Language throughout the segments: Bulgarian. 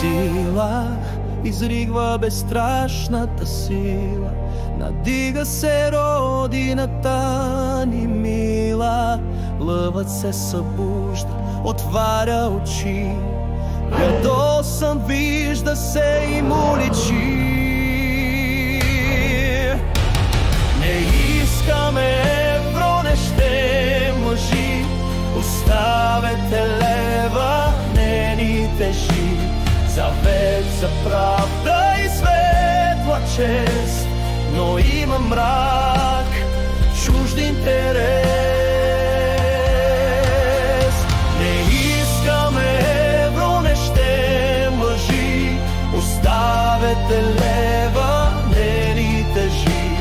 сила изригва безстрашната сила. Надига се родината ни мила. Лъвът се събужда, отваря очи. Ядосан вижда се и му личи. Не искаме евро, не ще мъжи. Оставете лева, не ни тежи. Завет за правда и светла чест, но има мрак, чужд интерес. Не искаме евро, не ще мъжи. Оставете лева, не ни тежи.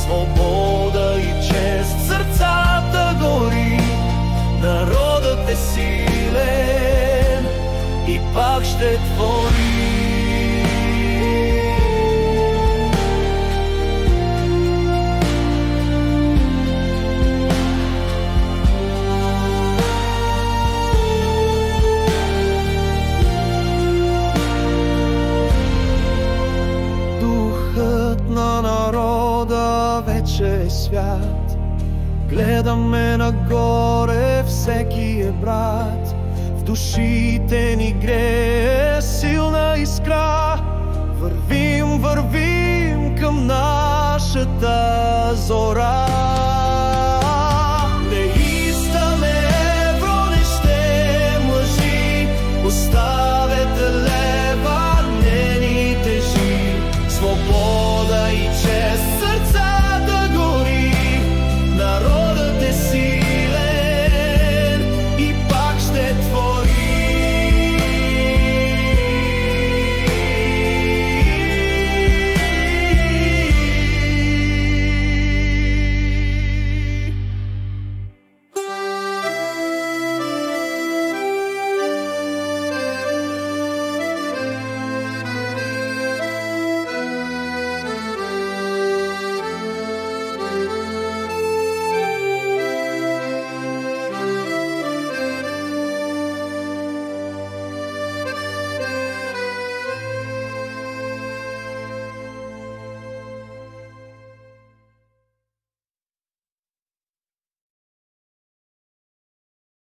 Свобода и чест, сърцата гори. Народът е силен и пак ще твори. Духът на народа вече е свят. Гледаме нагоре, всеки е брат. В душите ни грее силна искра. Вървим, вървим към нашата зора.